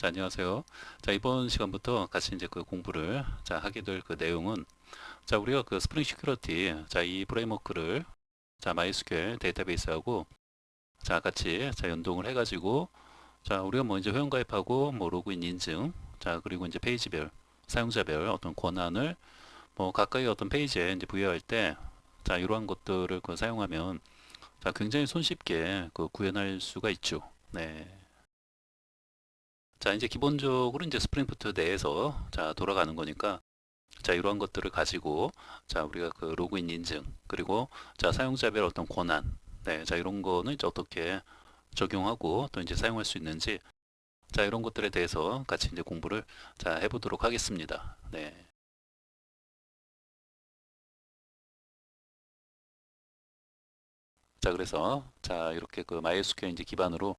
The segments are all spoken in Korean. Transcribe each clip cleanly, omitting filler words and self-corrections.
자, 안녕하세요. 자, 이번 시간부터 같이 이제 그 공부를 하게 될 그 내용은 우리가 그 스프링 시큐리티 이 프레임워크를 MySQL 데이터베이스하고 같이 연동을 해 가지고 우리가 뭐 이제 회원 가입하고 뭐 로그인 인증 그리고 이제 페이지별 사용자별 어떤 권한을 뭐 가까이 어떤 페이지에 이제 부여할 때 이러한 것들을 그 사용하면 굉장히 손쉽게 그 구현할 수가 있죠. 네. 이제 기본적으로 이제 스프링 부트 내에서 돌아가는 거니까 이러한 것들을 가지고 우리가 그 로그인 인증 그리고 사용자별 어떤 권한 이런 거는 이제 어떻게 적용하고 또 이제 사용할 수 있는지 이런 것들에 대해서 같이 이제 공부를 해보도록 하겠습니다. 네. 그래서 이렇게 그 MySQL 이제 기반으로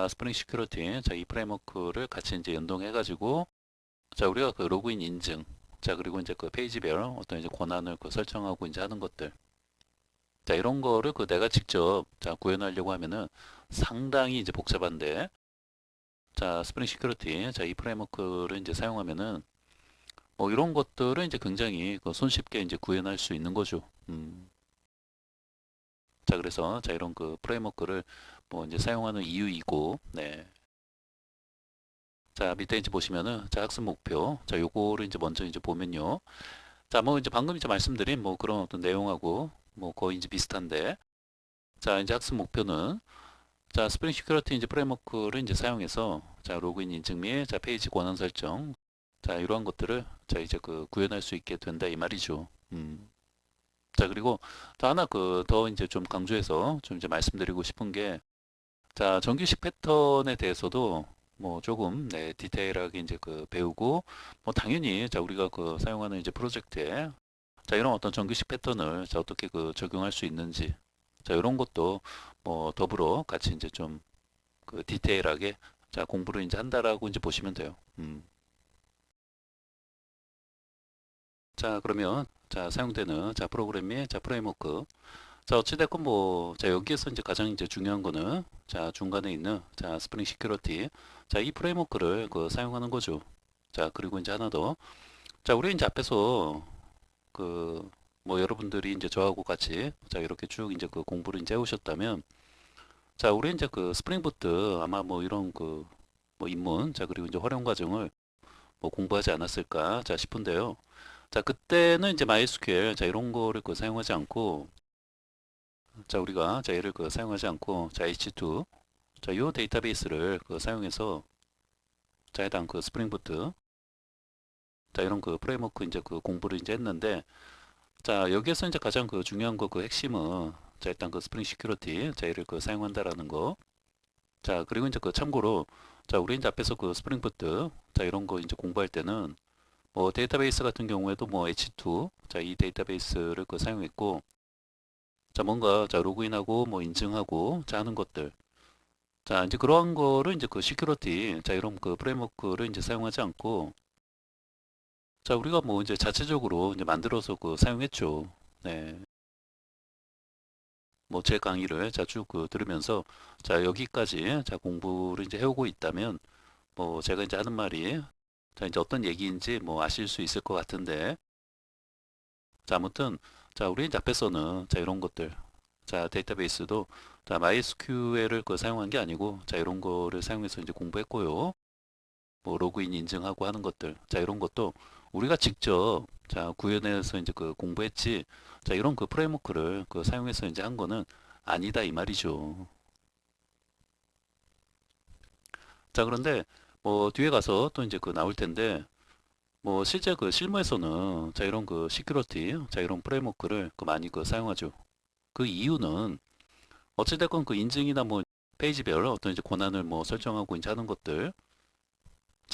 스프링 시큐리티 이 프레임워크를 같이 이제 연동해 가지고 우리가 그 로그인 인증 그리고 이제 그 페이지별 어떤 이제 권한을 그 설정하고 이제 하는 것들 이런 거를 그 내가 직접 구현하려고 하면은 상당히 이제 복잡한데 스프링 시큐리티 이 프레임워크를 이제 사용하면은 뭐 이런 것들을 이제 굉장히 그 손쉽게 이제 구현할 수 있는 거죠. 그래서 이런 그 프레임워크를 뭐 이제 사용하는 이유이고 네. 밑에 이제 보시면은 학습 목표 요거를 이제 먼저 이제 보면요. 뭐 이제 방금 이제 말씀드린 뭐 그런 어떤 내용하고 뭐 거의 이제 비슷한데 이제 학습 목표는 스프링 시큐리티 이제 프레임워크를 이제 사용해서 로그인 인증 및 페이지 권한 설정 이러한 것들을 이제 그 구현할 수 있게 된다 이 말이죠. 그리고 또 하나 그 더 이제 좀 강조해서 좀 이제 말씀드리고 싶은 게 정규식 패턴에 대해서도 뭐 조금 네, 디테일하게 이제 그 배우고 뭐 당연히 우리가 그 사용하는 이제 프로젝트에 이런 어떤 정규식 패턴을 어떻게 그 적용할 수 있는지 이런 것도 뭐 더불어 같이 이제 좀 그 디테일하게 공부를 이제 한다라고 이제 보시면 돼요. 그러면 사용되는 프로그램 및 프레임워크 어찌됐건 뭐 여기에서 이제 가장 이제 중요한 거는 중간에 있는 스프링 시큐리티 이 프레임워크를 그 사용하는 거죠. 그리고 이제 하나 더 우리 이제 앞에서 그 뭐 여러분들이 이제 저하고 같이 이렇게 쭉 이제 그 공부를 이제 해오셨다면 우리 이제 그 스프링 부트 아마 뭐 이런 그 뭐 입문 그리고 이제 활용 과정을 뭐 공부하지 않았을까 싶은데요. 그때는 이제 MySQL 이런 거를 그 사용하지 않고 우리가 얘를 그 사용하지 않고 H2 요 데이터베이스를 그 사용해서 해당 그 스프링 부트 이런 그 프레임워크 이제 그 공부를 이제 했는데 여기에서 이제 가장 그 중요한 거 그 핵심은 일단 그 스프링 시큐리티 얘를 그 사용한다라는 거 그리고 이제 그 참고로 우리 이제 앞에서 그 스프링 부트 이런 거 이제 공부할 때는 뭐 데이터베이스 같은 경우에도 뭐 H2 이 데이터베이스를 그 사용했고 뭔가 로그인하고 뭐 인증하고 하는 것들 이제 그러한 거를 이제 그 시큐리티 이런 그 프레임워크를 이제 사용하지 않고 우리가 뭐 이제 자체적으로 이제 만들어서 그 사용했죠. 네. 뭐 제 강의를 쭉 그 들으면서 여기까지 공부를 이제 해오고 있다면 뭐 제가 이제 하는 말이 이제 어떤 얘기인지 뭐 아실 수 있을 것 같은데 아무튼 우리 이제 앞에서는 이런 것들 데이터베이스도 MySQL을 그 사용한 게 아니고 이런 거를 사용해서 이제 공부했고요. 뭐 로그인 인증하고 하는 것들 이런 것도 우리가 직접 구현해서 이제 그 공부했지 이런 그 프레임워크를 그 사용해서 이제 한 거는 아니다 이 말이죠. 그런데 뭐 뒤에 가서 또 이제 그 나올 텐데 뭐 실제 그 실무에서는 이런 그 시큐리티 이런 프레임워크를 그 많이 그 사용하죠. 그 이유는 어찌됐건 그 인증이나 뭐 페이지별 어떤 이제 권한을 뭐 설정하고 이제 하는 것들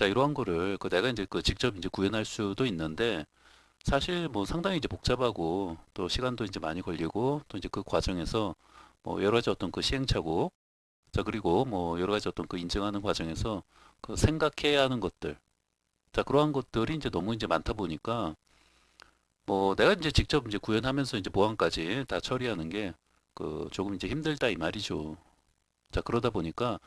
이러한 거를 그 내가 이제 그 직접 이제 구현할 수도 있는데 사실 뭐 상당히 이제 복잡하고 또 시간도 이제 많이 걸리고 또 이제 그 과정에서 뭐 여러 가지 어떤 그 시행착오 그리고 뭐 여러 가지 어떤 그 인증하는 과정에서 그 생각해야 하는 것들 그러한 것들이 이제 너무 이제 많다 보니까 뭐 내가 이제 직접 이제 구현하면서 이제 보안까지 다 처리하는 게 그 조금 이제 힘들다 이 말이죠. 그러다 보니까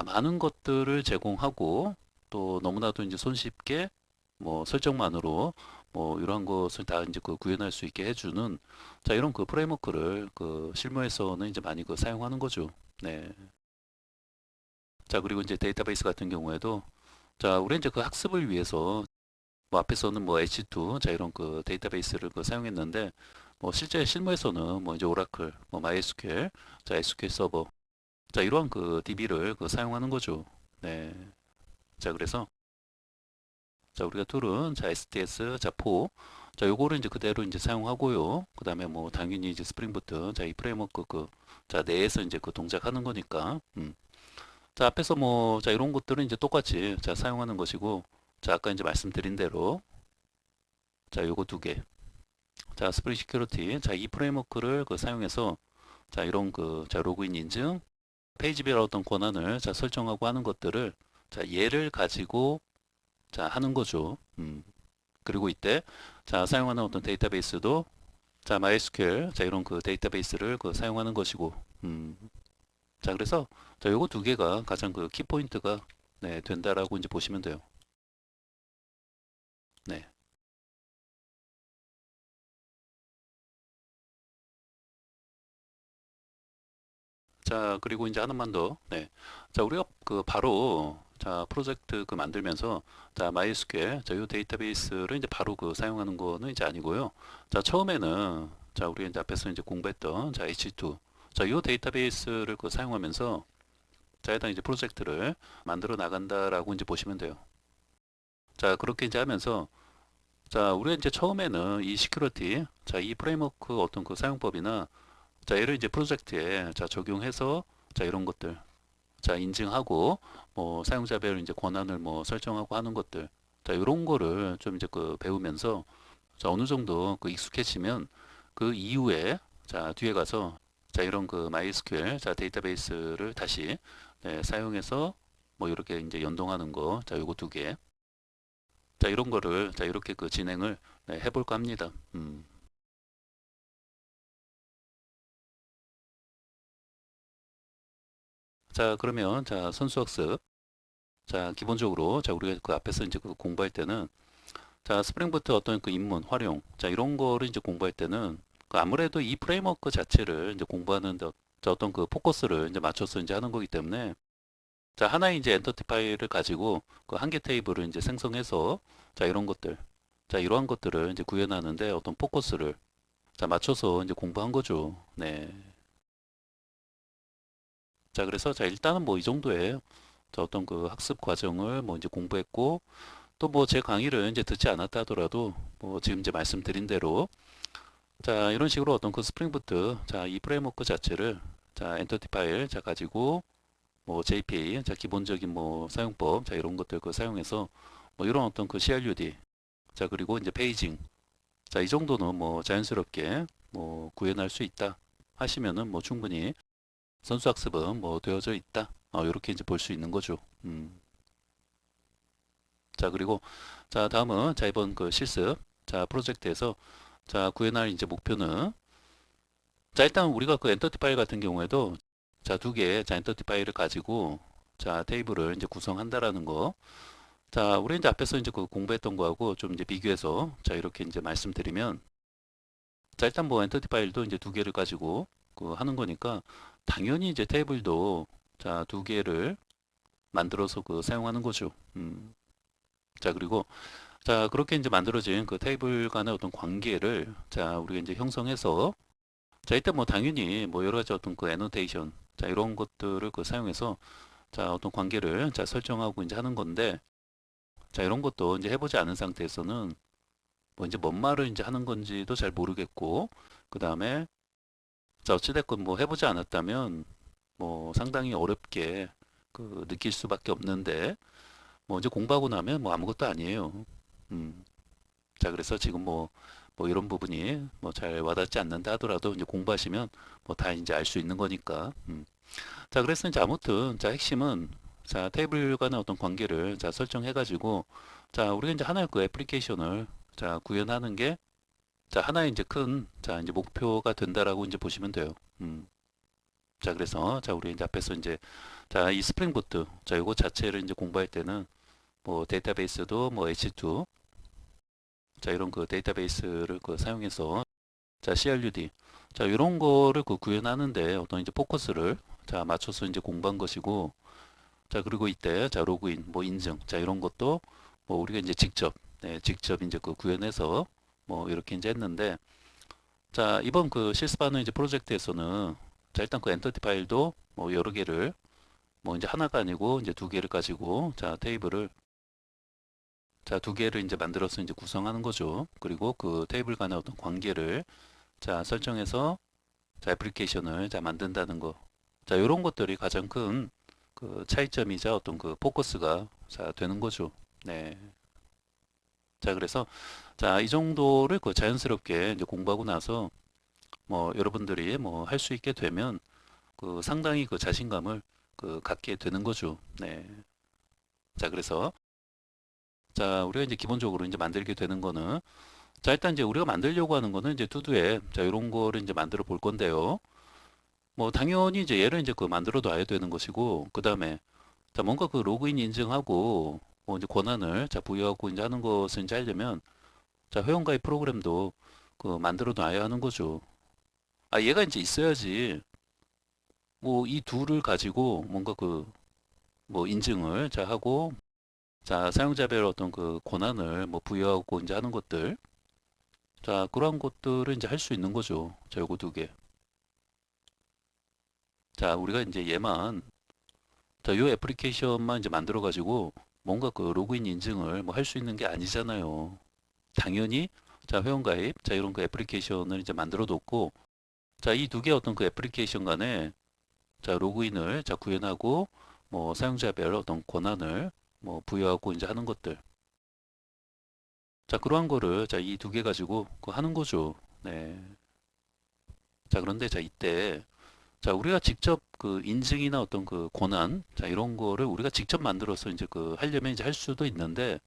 많은 것들을 제공하고 또 너무나도 이제 손쉽게 뭐 설정만으로 뭐 이러한 것을 다 이제 그 구현할 수 있게 해주는 자 이런 그 프레임워크를 그 실무에서는 이제 많이 그 사용하는 거죠. 네. 자 그리고 이제 데이터베이스 같은 경우에도 자 우리 이제 그 학습을 위해서 뭐 앞에서는 뭐 H2 자 이런 그 데이터베이스를 그 사용했는데 뭐 실제 실무에서는 뭐 이제 오라클, 뭐 MySQL, 자 SQL 서버 자 이러한 그 DB를 그 사용하는 거죠. 네. 자 그래서 자 우리가 툴은 자 STS 자 4. 자 요거를 이제 그대로 이제 사용하고요. 그다음에 뭐 당연히 이제 스프링부트 자 이 프레임워크 그 자 내에서 이제 그 동작하는 거니까 자 앞에서 뭐 자 이런 것들은 이제 똑같이 자 사용하는 것이고 자 아까 이제 말씀드린 대로 자 요거 두 개. 자 스프링 시큐리티 자 이 프레임워크를 그 사용해서 자 이런 그 자 로그인 인증 페이지별 어떤 권한을 자 설정하고 하는 것들을 자 얘를 가지고 자 하는 거죠. 그리고 이때 자 사용하는 어떤 데이터베이스도 자 MySQL 자 이런 그 데이터베이스를 그 사용하는 것이고 자 그래서 자 요거 두 개가 가장 그 키포인트가 네 된다라고 이제 보시면 돼요. 네. 자 그리고 이제 하나만 더. 네. 자 우리가 그 바로 자 프로젝트 그 만들면서 자 MySQL 자요 데이터베이스를 이제 바로 그 사용하는 거는 이제 아니고요. 자 처음에는 자 우리 이제 앞에서 이제 공부했던 자 H2 자요 데이터베이스를 그 사용하면서 자 일단 이제 프로젝트를 만들어 나간다라고 이제 보시면 돼요. 자 그렇게 이제 하면서 자 우리가 이제 처음에는 이 시큐리티 자 이 프레임워크 어떤 그 사용법이나 자 얘를 이제 프로젝트에 자 적용해서 자 이런 것들 자 인증하고 뭐 사용자별 이제 권한을 뭐 설정하고 하는 것들 자 이런 거를 좀 이제 그 배우면서 자 어느 정도 그 익숙해지면 그 이후에 자 뒤에 가서 자 이런 그 MySQL 자 데이터베이스를 다시 네, 사용해서 뭐 이렇게 이제 연동하는 거 자 요거 두 개 자 이런 거를 자 이렇게 그 진행을 네, 해볼까 합니다. 자 그러면 자 선수학습 자 기본적으로 자 우리가 그 앞에서 이제 그 공부할 때는 자 스프링부트 어떤 그 입문 활용 자 이런 거를 이제 공부할 때는 그 아무래도 이 프레임워크 자체를 이제 공부하는 데 자 어떤 그 포커스를 이제 맞춰서 이제 하는 거기 때문에 자 하나의 이제 엔터티 파일을 가지고 그 한 개 테이블을 이제 생성해서 자 이런 것들 자 이러한 것들을 이제 구현하는데 어떤 포커스를 자 맞춰서 이제 공부한 거죠. 네. 자 그래서 자 일단은 뭐 이 정도의 자 어떤 그 학습 과정을 뭐 이제 공부했고 또 뭐 제 강의를 이제 듣지 않았다 하더라도 뭐 지금 이제 말씀드린 대로 자 이런 식으로 어떤 그 스프링부트 자 이 프레임워크 자체를 자 엔터티 파일 자 가지고 뭐 JPA 자 기본적인 뭐 사용법 자 이런 것들 그 사용해서 뭐 이런 어떤 그 CRUD 자 그리고 이제 페이징 자 이 정도는 뭐 자연스럽게 뭐 구현할 수 있다 하시면은 뭐 충분히 선수학습은 뭐 되어져 있다 이렇게 이제 볼 수 있는 거죠. 자 그리고 자 다음은 자 이번 그 실습 자 프로젝트에서 자 구현할 이제 목표는 자 일단 우리가 그 엔터티 파일 같은 경우에도 자 두 개의 자 엔터티 파일을 가지고 자 테이블을 이제 구성한다라는 거. 자 우리 이제 앞에서 이제 그 공부했던 거하고 좀 이제 비교해서 자 이렇게 이제 말씀드리면 자 일단 뭐 엔터티 파일도 이제 두 개를 가지고 그 하는 거니까 당연히 이제 테이블도 자 두 개를 만들어서 그 사용하는 거죠. 자 그리고 자 그렇게 이제 만들어진 그 테이블 간의 어떤 관계를 자 우리가 이제 형성해서 자 이때 뭐 당연히 뭐 여러 가지 어떤 그 애노테이션 자 이런 것들을 그 사용해서 자 어떤 관계를 자 설정하고 이제 하는 건데 자 이런 것도 이제 해보지 않은 상태에서는 뭐 이제 뭔 말을 이제 하는 건지도 잘 모르겠고 그 다음에 자 어찌됐건 뭐 해보지 않았다면 뭐 상당히 어렵게 그 느낄 수밖에 없는데 뭐 이제 공부하고 나면 뭐 아무것도 아니에요. 음. 자, 그래서 지금 뭐 이런 부분이 뭐 잘 와닿지 않는다 하더라도 이제 공부하시면 뭐 다 이제 알 수 있는 거니까. 자, 그래서 이제 아무튼 자, 핵심은 자, 테이블 간의 어떤 관계를 자, 설정해 가지고 자, 우리가 이제 하나의 그 애플리케이션을 자, 구현하는 게 자, 하나의 이제 큰 자, 이제 목표가 된다라고 이제 보시면 돼요. 자, 그래서 자, 우리 이제 앞에서 이제 자, 이 스프링 부트 자, 요거 자체를 이제 공부할 때는 뭐 데이터베이스도 뭐 H2 자 이런 그 데이터베이스를 그 사용해서 자 CRUD 자 이런 거를 그 구현하는데 어떤 이제 포커스를 자 맞춰서 이제 공부한 것이고 자 그리고 이때 자 로그인 뭐 인증 자 이런 것도 뭐 우리가 이제 직접 이제 그 구현해서 뭐 이렇게 이제 했는데 자 이번 그 실습하는 이제 프로젝트에서는 자 일단 그 엔터티 파일도 뭐 여러 개를 뭐 이제 하나가 아니고 이제 두 개를 가지고 자 테이블을 자 두 개를 이제 만들어서 이제 구성하는 거죠. 그리고 그 테이블 간의 어떤 관계를 자 설정해서 자 애플리케이션을 자 만든다는 거. 자 이런 것들이 가장 큰 그 차이점이자 어떤 그 포커스가 자 되는 거죠. 네. 자 그래서 자 이 정도를 그 자연스럽게 이제 공부하고 나서 뭐 여러분들이 뭐 할 수 있게 되면 그 상당히 그 자신감을 그 갖게 되는 거죠. 네. 자 그래서 자 우리가 이제 기본적으로 이제 만들게 되는 거는 자 일단 이제 우리가 만들려고 하는 거는 이제 투두에 자 이런 거를 이제 만들어 볼 건데요. 뭐 당연히 이제 얘를 이제 그 만들어 놔야 되는 것이고 그 다음에 자 뭔가 그 로그인 인증하고 뭐 이제 권한을 자 부여하고 이제 하는 것을 이제 하려면 자 회원가입 프로그램도 그 만들어 놔야 하는 거죠. 아 얘가 이제 있어야지 뭐 이 둘을 가지고 뭔가 그 뭐 인증을 자 하고 자 사용자별 어떤 그 권한을 뭐 부여하고 이제 하는 것들 자 그러한 것들을 이제 할 수 있는 거죠. 자 요거 두 개. 자 우리가 이제 얘만 자 요 애플리케이션만 이제 만들어 가지고 뭔가 그 로그인 인증을 뭐 할 수 있는 게 아니잖아요. 당연히 자 회원가입 자 이런 그 애플리케이션을 이제 만들어 놓고 자 이 두 개 어떤 그 애플리케이션 간에 자 로그인을 자 구현하고 뭐 사용자별 어떤 권한을 뭐 부여하고 이제 하는 것들 자 그러한 거를 자 이 두 개 가지고 그 하는 거죠. 네. 자 그런데 자 이때 자 우리가 직접 그 인증이나 어떤 그 권한 자 이런 거를 우리가 직접 만들어서 이제 그 하려면 이제 할 수도 있는데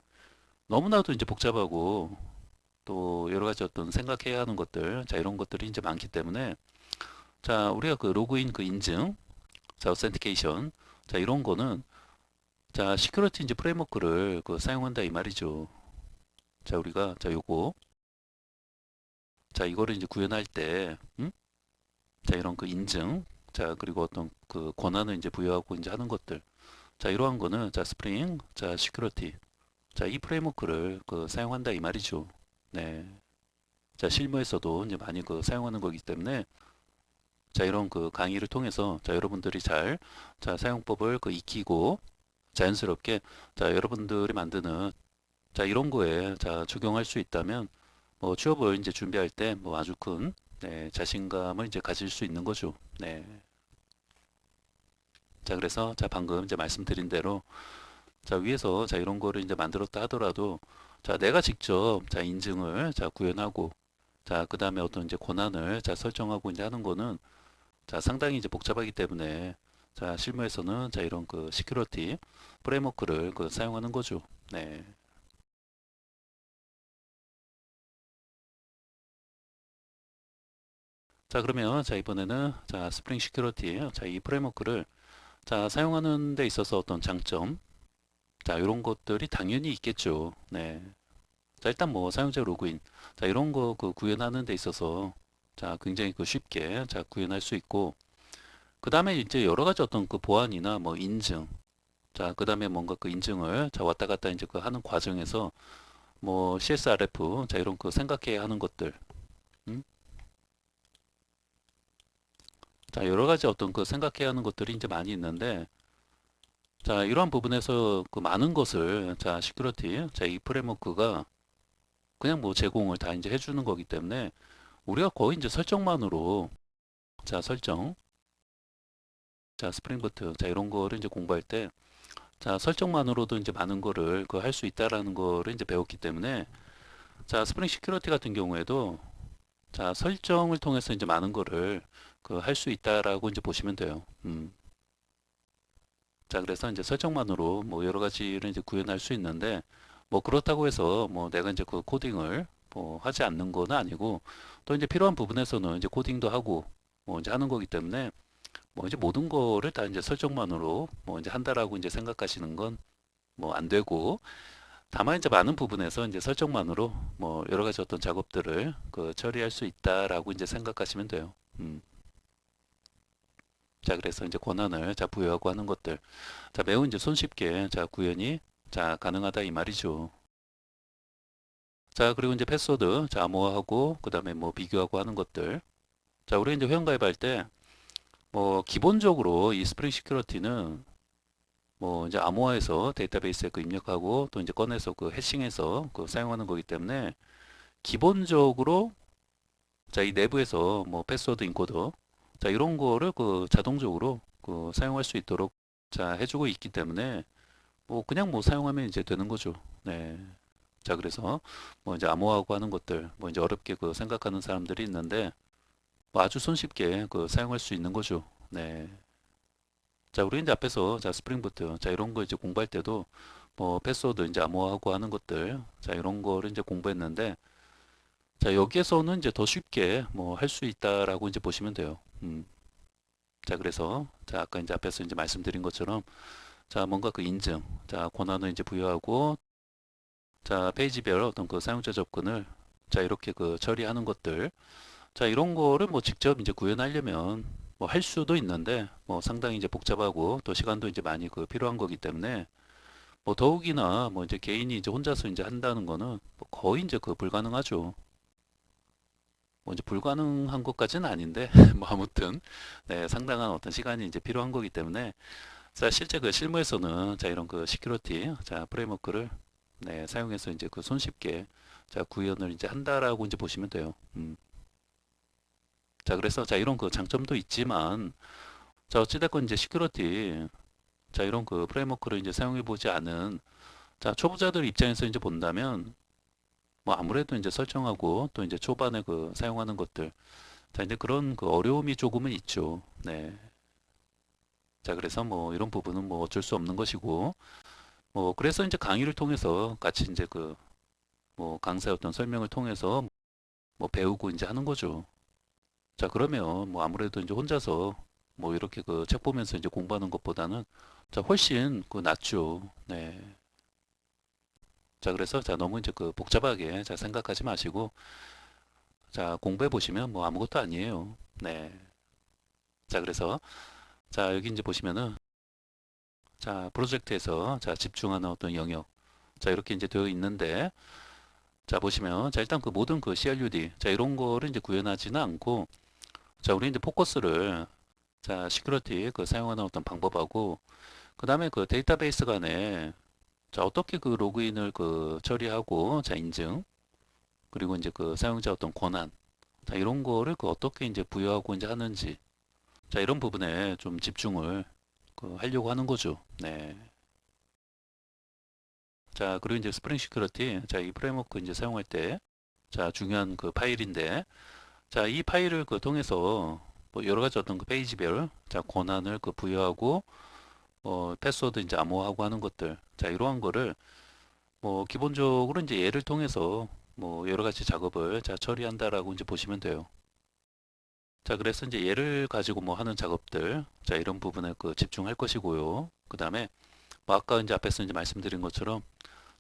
너무나도 이제 복잡하고 또 여러 가지 어떤 생각해야 하는 것들 자 이런 것들이 이제 많기 때문에 자 우리가 그 로그인 그 인증 자 오센티케이션 자 이런 거는 자 시큐리티 이제 프레임워크를 그 사용한다 이 말이죠. 자 우리가 자 요거 자 이거를 이제 구현할 때 자 이런 그 인증 자 그리고 어떤 그 권한을 이제 부여하고 이제 하는 것들 자 이러한 거는 자 스프링 자 시큐리티 자 이 프레임워크를 그 사용한다 이 말이죠. 네. 자 실무에서도 이제 많이 그 사용하는 거기 때문에 자 이런 그 강의를 통해서 자 여러분들이 잘 자 사용법을 그 익히고 자연스럽게 자 여러분들이 만드는 자 이런 거에 자 적용할 수 있다면 뭐 취업을 이제 준비할 때 뭐 아주 큰 네, 자신감을 이제 가질 수 있는 거죠. 네. 자 그래서 자 방금 이제 말씀드린 대로 자 위에서 자 이런 거를 이제 만들었다 하더라도 자 내가 직접 자 인증을 자 구현하고 자 그다음에 어떤 이제 권한을 자 설정하고 이제 하는 거는 자 상당히 이제 복잡하기 때문에 자 실무에서는 자 이런 그 시큐리티 프레임워크를 그 사용하는 거죠. 네. 자 그러면 자 이번에는 자 스프링 시큐리티 자 이 프레임워크를 자 사용하는 데 있어서 어떤 장점 자 이런 것들이 당연히 있겠죠. 네. 자 일단 뭐 사용자 로그인 자 이런 거 그 구현하는 데 있어서 자 굉장히 그 쉽게 자 구현할 수 있고 그 다음에 이제 여러 가지 어떤 그 보안이나 뭐 인증 자 그 다음에 뭔가 그 인증을 자 왔다 갔다 이제 그 하는 과정에서 뭐 CSRF 자 이런 그 생각해야 하는 것들 음? 자 여러 가지 어떤 그 생각해야 하는 것들이 이제 많이 있는데 자 이러한 부분에서 그 많은 것을 자 시큐리티 자 이 프레임워크가 그냥 뭐 제공을 다 이제 해주는 거기 때문에 우리가 거의 이제 설정만으로 자 설정 자 스프링부트 자 이런 거를 이제 공부할 때 자 설정만으로도 이제 많은 거를 그 할 수 있다라는 거를 이제 배웠기 때문에 자 스프링 시큐리티 같은 경우에도 자 설정을 통해서 이제 많은 거를 그 할 수 있다라고 이제 보시면 돼요. 자 그래서 이제 설정만으로 뭐 여러 가지를 이제 구현할 수 있는데 뭐 그렇다고 해서 뭐 내가 이제 그 코딩을 뭐 하지 않는 거는 아니고 또 이제 필요한 부분에서는 이제 코딩도 하고 뭐 이제 하는 거기 때문에 뭐 이제 모든 거를 다 이제 설정만으로 뭐 이제 한다라고 이제 생각하시는 건 뭐 안 되고, 다만 이제 많은 부분에서 이제 설정만으로 뭐 여러 가지 어떤 작업들을 그 처리할 수 있다라고 이제 생각하시면 돼요. 자, 그래서 이제 권한을 자 부여하고 하는 것들, 자 매우 이제 손쉽게 자 구현이 자 가능하다 이 말이죠. 자, 그리고 이제 패스워드 자 암호화하고 그다음에 뭐 비교하고 하는 것들. 자, 우리 이제 회원가입할 때 뭐 기본적으로 이 스프링 시큐리티는 뭐 이제 암호화해서 데이터베이스에 그 입력하고 또 이제 꺼내서 그 해싱해서 그 사용하는 거기 때문에 기본적으로 자 이 내부에서 뭐 패스워드 인코더 자 이런 거를 그 자동적으로 그 사용할 수 있도록 자 해주고 있기 때문에 뭐 그냥 뭐 사용하면 이제 되는 거죠. 네. 자, 그래서 뭐 이제 암호화하고 하는 것들 뭐 이제 어렵게 그 생각하는 사람들이 있는데 뭐 아주 손쉽게 그 사용할 수 있는 거죠. 네. 자, 우리 이제 앞에서 자 스프링 부트 자 이런 거 이제 공부할 때도 뭐 패스워드 이제 암호화하고 하는 것들 자 이런 거를 이제 공부했는데 자 여기에서는 이제 더 쉽게 뭐 할 수 있다라고 이제 보시면 돼요. 자, 그래서 자 아까 이제 앞에서 이제 말씀드린 것처럼 자 뭔가 그 인증 자 권한을 이제 부여하고 자 페이지별 어떤 그 사용자 접근을 자 이렇게 그 처리하는 것들 자 이런 거를 뭐 직접 이제 구현하려면 뭐 할 수도 있는데 뭐 상당히 이제 복잡하고 또 시간도 이제 많이 그 필요한 거기 때문에 뭐 더욱이나 뭐 이제 개인이 이제 혼자서 이제 한다는 거는 뭐 거의 이제 그 불가능하죠. 뭐 이제 불가능한 것까지는 아닌데 뭐 아무튼 네 상당한 어떤 시간이 이제 필요한 거기 때문에 자 실제 그 실무에서는 자 이런 그 시큐리티 자 프레임워크를 네 사용해서 이제 그 손쉽게 자 구현을 이제 한다라고 이제 보시면 돼요. 자, 그래서 자 이런 그 장점도 있지만 자 어찌됐건 이제 시큐리티 자 이런 그 프레임워크를 이제 사용해 보지 않은 자 초보자들 입장에서 이제 본다면 뭐 아무래도 이제 설정하고 또 이제 초반에 그 사용하는 것들 자 이제 그런 그 어려움이 조금은 있죠. 네. 자 그래서 뭐 이런 부분은 뭐 어쩔 수 없는 것이고 뭐 그래서 이제 강의를 통해서 같이 이제 그 뭐 강사의 어떤 설명을 통해서 뭐 배우고 이제 하는 거죠. 자, 그러면 뭐 아무래도 이제 혼자서 뭐 이렇게 그 책 보면서 이제 공부하는 것보다는 자, 훨씬 그 낫죠. 네. 자, 그래서 자, 너무 이제 그 복잡하게 자, 생각하지 마시고 자, 공부해 보시면 뭐 아무것도 아니에요. 네. 자, 그래서 자, 여기 이제 보시면은 자, 프로젝트에서 자, 집중하는 어떤 영역 자, 이렇게 이제 되어 있는데 자, 보시면 자, 일단 그 모든 그 CRUD 자, 이런 거를 이제 구현하지는 않고 자, 우리 이제 포커스를 자, 시큐리티 그 사용하는 어떤 방법하고 그 다음에 그 데이터베이스 간에 자 어떻게 그 로그인을 그 처리하고 자 인증 그리고 이제 그 사용자 어떤 권한 자 이런 거를 그 어떻게 이제 부여하고 이제 하는지 자 이런 부분에 좀 집중을 그 하려고 하는 거죠. 네. 자 그리고 이제 스프링 시큐리티 자 이 프레임워크 이제 사용할 때 자 중요한 그 파일인데 자 이 파일을 그 통해서 뭐 여러 가지 어떤 그 페이지별 자 권한을 그 부여하고 패스워드 이제 암호화하고 하는 것들 자 이러한 거를 뭐 기본적으로 이제 얘를 통해서 뭐 여러 가지 작업을 자 처리한다라고 이제 보시면 돼요. 자 그래서 이제 얘를 가지고 뭐 하는 작업들 자 이런 부분에 그 집중할 것이고요. 그 다음에 뭐 아까 이제 앞에서 이제 말씀드린 것처럼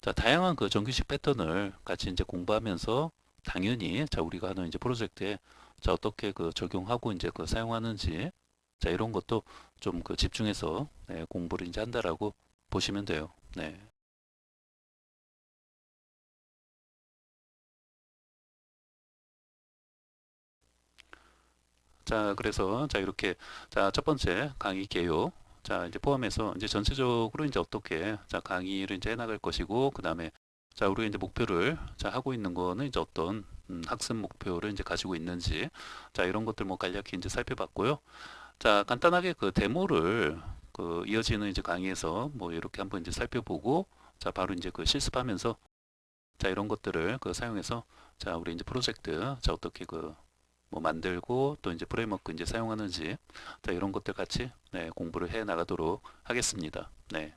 자 다양한 그 정규식 패턴을 같이 이제 공부하면서 당연히 자 우리가 하는 이제 프로젝트에 자 어떻게 그 적용하고 이제 그 사용하는지 자 이런 것도 좀 그 집중해서 네, 공부를 이제 한다라고 보시면 돼요. 네. 자, 그래서 자 이렇게 자 첫 번째 강의 개요. 자 이제 포함해서 이제 전체적으로 이제 어떻게 자 강의를 이제 해나갈 것이고 그 다음에 자 우리가 이제 목표를 자 하고 있는 거는 이제 어떤 학습 목표를 이제 가지고 있는지 자 이런 것들 뭐 간략히 이제 살펴봤고요. 자 간단하게 그 데모를 그 이어지는 이제 강의에서 뭐 이렇게 한번 이제 살펴보고 자 바로 이제 그 실습하면서 자 이런 것들을 그 사용해서 자 우리 이제 프로젝트 자 어떻게 그 뭐 만들고 또 이제 프레임워크 이제 사용하는지 자 이런 것들 같이 네, 공부를 해 나가도록 하겠습니다. 네.